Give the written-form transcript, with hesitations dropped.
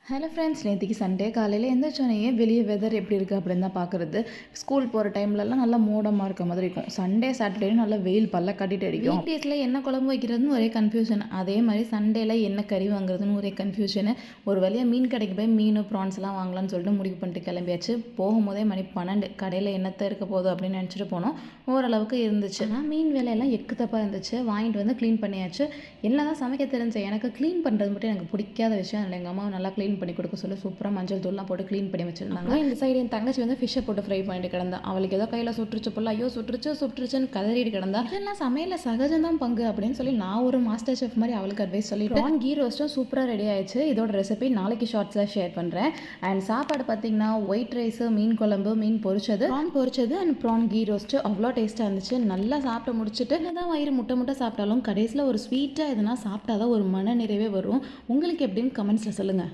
Hello friends, நேற்றுக்கு Sunday காலையில் எந்திரிச்சோன்னே வெளியே வெதர் எப்படி இருக்குது அப்படின்னு தான் பார்க்குறது. ஸ்கூல் போகிற டைம்லலாம் நல்லா மோடமாக இருக்க மாதிரி இருக்கும். சண்டே சாட்டர்டேயும் நல்லா வெயில் பல்ல காட்டிட்டு அடிக்கும். வீக் டேஸில் என்ன குழம்பு வைக்கிறதுன்னு ஒரே கன்ஃபியூஷன். அதே மாதிரி சண்டேல என்ன கறி வாங்குறதுன்னு ஒரே கன்ஃபியூஷனு. ஒரு வழியாக மீன் கடைக்கு போய் மீன் ப்ரான்ஸ்லாம் வாங்கலாம்னு சொல்லிட்டு முடிவு பண்ணிட்டு கிளம்பியாச்சு. போகும்போதே மணி 12 கடையில் என்னத்தை இருக்க போகுது அப்படின்னு நினச்சிட்டு போனோம். ஓரளவுக்கு இருந்துச்சு. ஆனால் மீன் விலையெல்லாம் எக்குத்தப்பாக இருந்துச்சு. வாங்கிட்டு வந்து க்ளீன் பண்ணியாச்சு. என்ன தான் சமைக்க தெரிஞ்சு எனக்கு க்ளீன் பண்ணுறது மட்டும் எனக்கு பிடிக்காத விஷயம். அதில் எங்கள் அம்மா நல்லா க்ளீன் பண்ணி கொடுக்க சொல்லி சூப்பராக மஞ்சள் தூள்லாம் போட்டு க்ளீன் பண்ணி வச்சுருந்தாங்க. இந்த சைடு என் தங்கச்சி வந்து ஃபிஷ்ஷை போட்டு ஃப்ரை பண்ணிட்டு கிடந்தா. அவளுக்கு ஏதோ கையில் சுட்டுருச்சு போல, ஐயோ சுட்டுருச்சுன்னு கதறிட்டு கிடந்தா. இதெல்லாம் சமையலில் சகஜம்தான் பங்கு அப்படின்னு சொல்லி நான் ஒரு மாஸ்டர் ஷெஃப் மாதிரி அவளுக்கு அட்வைஸ் சொல்லிட்டு ப்ரான் கீ ரோஸ்ட்டும் சூப்பராக ரெடி ஆயிடுச்சு. இதோட ரெசிபி நாளைக்கு ஷார்ட்ஸில் ஷேர் பண்ணுறேன். அண்ட் சாப்பாடு பார்த்தீங்கன்னா ஒயிட் ரைஸு, மீன் குழம்பு, மீன் பொரிச்சது, ப்ரான் பொரிச்சது அண்ட் ப்ரான் கீ ரோஸ்ட்டு அவ்வளோ டேஸ்ட்டாக இருந்துச்சு. நல்லா சாப்பிட்டு முடிச்சுட்டு என்னதான் வயிறு முட்டை சாப்பிட்டாலும் கடைசியில் ஒரு ஸ்வீட்டாக எதுனா சாப்பிட்டா தான் ஒரு மன நிறைவே வரும். உங்களுக்கு எப்படின்னு கமெண்ட்ஸில் சொல்லுங்கள்.